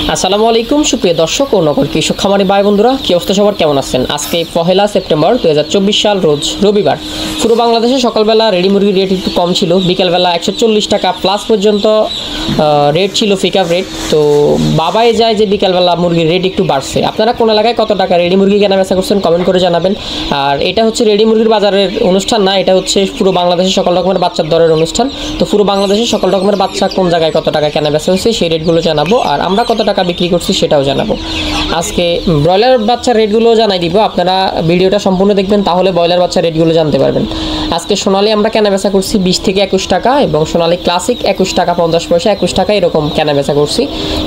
আসসালামু আলাইকুম সুপ্রিয় দর্শক ও নগর কৃষক খামারি ভাই বন্ধুরা, কি অবস্থা সবার, কেমন আছেন? আজকে 1 সেপ্টেম্বর 2024 সাল, রোজ রবিবার। পুরো বাংলাদেশে সকালবেলা রেডি মুরগির রেট একটু কম ছিল, বিকালবেলা 140 টাকা প্লাস পর্যন্ত রেট ছিল, পিকআপ রেট। তো বাবাই যায় যে বিকালবেলা মুরগির রেট একটু বাড়ছে। আপনারা কোন এলাকায় কত টাকা রেডি মুরগি কেনা বেচা করছেন কমেন্ট করে জানাবেন। আর এটা হচ্ছে রেডি মুরগির বাজারের অনুষ্ঠান না, এটা হচ্ছে পুরো বাংলাদেশের সকল রকমের বাচ্চার দরের অনুষ্ঠান। তো পুরো বাংলাদেশের সকল রকমের বাচ্চা কোন জায়গায় কত টাকা কেনা বেচা হয়েছে সেই রেটগুলো জানাবো, আর আমরা কত টাকা বিক্রি করছি সেটাও জানাবো। আজকে ব্রয়লার বাচ্চার রেটগুলো জানাই দিব, আপনারা ভিডিওটা সম্পূর্ণ দেখবেন, তাহলে ব্রয়লার বাচ্চার রেটগুলো জানতে পারবেন। আজকে সোনালি আমরা কেনা বেচা করছি 20 থেকে 21 টাকা, এবং সোনালি ক্লাসিক 21 টাকা 50 পয়সা, 21 টাকা এরকম কেনা বেচা করছি।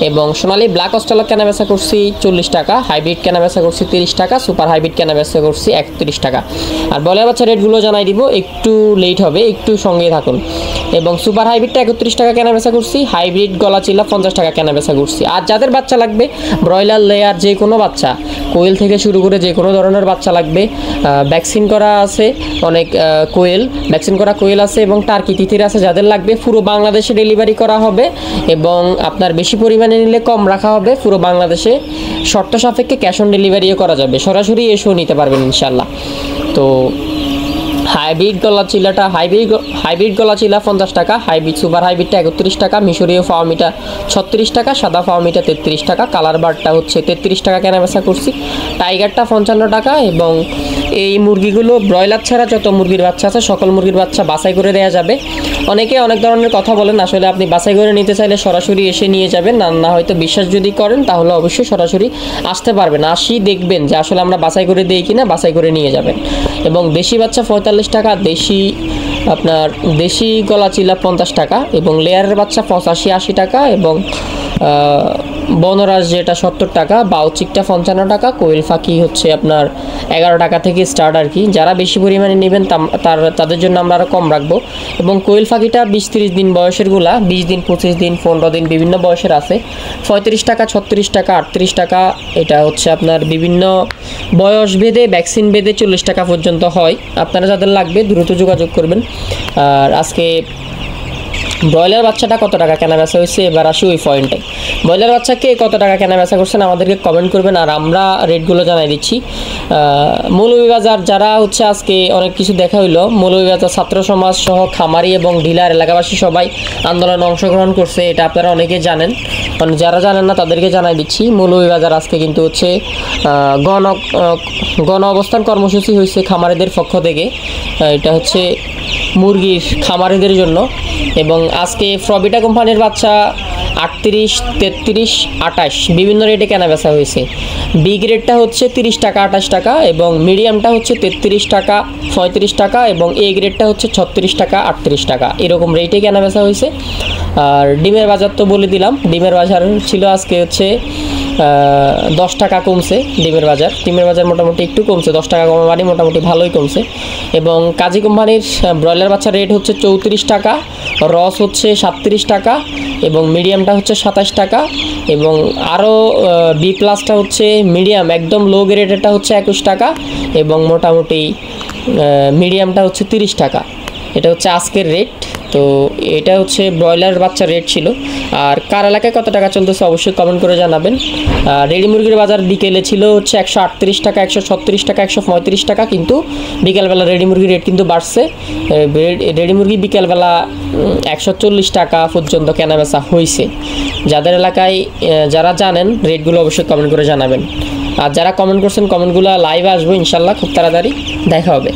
এবং সোনালি ব্ল্যাক অস্ট্রেলিয়া কেনা বেচা করছি 40 টাকা, হাইব্রিড কেনা বেচা করছি 30 টাকা, সুপার হাইব্রিড কেনা বেচা করছি 31 টাকা। আর ব্রয়লার বাচ্চার রেটগুলো জানাই দিব, একটু লেট হবে, একটু সঙ্গে থাকুন। এবং সুপার হাইব্রিডটা 31 টাকা কেনা বেচা করছি, হাইব্রিড গলাচিলা 50 টাকা কেনা বেচা করছি। আর যাদের বাচ্চা লাগবে ব্রয়লার লেয়ার যে কোনো বাচ্চা, কোয়েল থেকে শুরু করে যে কোনো ধরনের বাচ্চা লাগবে, ভ্যাকসিন করা আছে অনেক, কোয়েল ভ্যাকসিন করা কোয়েল আছে এবং টার্কি তিতির আছে, যাদের লাগবে পুরো বাংলাদেশে ডেলিভারি করা হবে। এবং আপনার বেশি পরিমাণে নিলে কম রাখা হবে, পুরো বাংলাদেশে শর্ত সাপেক্ষে ক্যাশ অন ডেলিভারিও করা যাবে, সরাসরি এসেও নিতে পারবেন ইনশাল্লাহ। তো হাইব্রিড গলাচিলাটা হাইব্রিড গলাচিলা 50 টাকা, হাইব্রিড সুপার হাইব্রিডটা 31 টাকা, মিশরীয় ফাওমিটা 36 টাকা, সাদা ফাওমিটা 33 টাকা, কালার বারটা হচ্ছে 33 টাকা কেনা বেচা করছি, টাইগারটা 55 টাকা। এবং এই মুরগিগুলো ব্রয়লার ছাড়া যত মুরগির বাচ্চা আছে সকল মুরগির বাচ্চা বাছাই করে দেওয়া যাবে। অনেকে অনেক ধরনের কথা বলেন, আসলে আপনি বাছাই করে নিতে চাইলে সরাসরি এসে নিয়ে যাবেন, না হয়তো বিশ্বাস যদি করেন তাহলে অবশ্যই সরাসরি আসতে পারবেন, আসি দেখবেন যে আসলে আমরা বাছাই করে দিই কিনা, বাছাই করে নিয়ে যাবেন। এবং দেশি বাচ্চা 45 টাকা, দেশি গলাচিলা 50 টাকা, এবং লেয়ারের বাচ্চা 85-80 টাকা, এবং বনরাজ যেটা 70 টাকা, বাউচিকটা 55 টাকা, কোয়েল ফাঁকি হচ্ছে আপনার 11 টাকা থেকে স্টার্ট আর কি। যারা বেশি পরিমাণে নেবেন তাদের জন্য আমরা আরও কম রাখবো। এবং কোয়েল ফাঁকিটা 20-30 দিন বয়সেরগুলা, 20 দিন 25 দিন 15 দিন বিভিন্ন বয়সের আছে, 35 টাকা 36 টাকা 38 টাকা। এটা হচ্ছে আপনার বিভিন্ন বয়স ভেদে, ভ্যাকসিন ভেদে 40 টাকা পর্যন্ত হয়। আপনারা যাদের লাগবে দ্রুত যোগাযোগ করবেন। আর আজকে ব্রয়লার বাচ্চাটা কত টাকা কেনা বেচা হয়েছে, এবার আসি ওই পয়েন্টে। ব্রয়লার বাচ্চাকে কত টাকা কেনা বেচা করছেন আমাদেরকে কমেন্ট করবেন, আর আমরা রেটগুলো জানাই দিচ্ছি। মৌলভীবাজার যারা হচ্ছে আজকে অনেক কিছু দেখা হইলো, মৌলভীবাজার ছাত্র সমাজ সহ খামারি এবং ডিলার এলাকাবাসী সবাই আন্দোলনে অংশগ্রহণ করছে, এটা আপনারা অনেকে জানেন, মানে যারা জানেন না তাদেরকে জানাই দিচ্ছি। মৌলভীবাজার আজকে কিন্তু হচ্ছে গণ অবস্থান কর্মসূচি হয়েছে খামারিদের পক্ষ থেকে, এটা হচ্ছে মুরগির খামারিদের জন্য। এবং আজকে ফ্রবিটা কোম্পানির বাচ্চা 38, 33, 28 বিভিন্ন রেটে কেনা বেচা হয়েছে। বি গ্রেডটা হচ্ছে 30 টাকা 28 টাকা, এবং মিডিয়ামটা হচ্ছে 33 টাকা 35 টাকা, এবং এ গ্রেডটা হচ্ছে 36 টাকা 38 টাকা, এরকম রেটে কেনা বেচা হয়েছে। আর ডিমের বাজার তো বলে দিলাম, ডিমের বাজার ছিল আজকে হচ্ছে 10 টাকা কমছে ডিমের বাজার মোটামুটি একটু কমছে, 10 টাকা কমা মানে মোটামুটি ভালোই কমছে। এবং কাজী কোম্পানির ব্রয়লার বাচ্চার রেট হচ্ছে 34 টাকা, রস হচ্ছে 37 টাকা, এবং মিডিয়ামটা হচ্ছে 27 টাকা, এবং আরও বি প্লাসটা হচ্ছে মিডিয়াম একদম লো গ্রেডেরটা হচ্ছে 21 টাকা, এবং মোটামুটি মিডিয়ামটা হচ্ছে 30 টাকা। এটা হচ্ছে আজকের রেট। তো এটা হচ্ছে ব্রয়লার বাচ্চার রেট ছিল। আর কার এলাকায় কত টাকা চলতেছে অবশ্যই কমেন্ট করে জানাবেন। রেডি মুরগির বাজার বিকেলে ছিল হচ্ছে 138 টাকা, 136 টাকা, 135 টাকা, কিন্তু বিকেলবেলা রেডি মুরগির রেট কিন্তু বাড়ছে। রেডি মুরগি বিকেলবেলা 140 টাকা পর্যন্ত কেনা বেচা হয়েছে। যাদের এলাকায় যারা জানেন রেটগুলো অবশ্যই কমেন্ট করে জানাবেন। আর যারা কমেন্ট করছেন কমেন্টগুলো লাইভে আসবো ইনশাল্লাহ, খুব তাড়াতাড়ি দেখা হবে।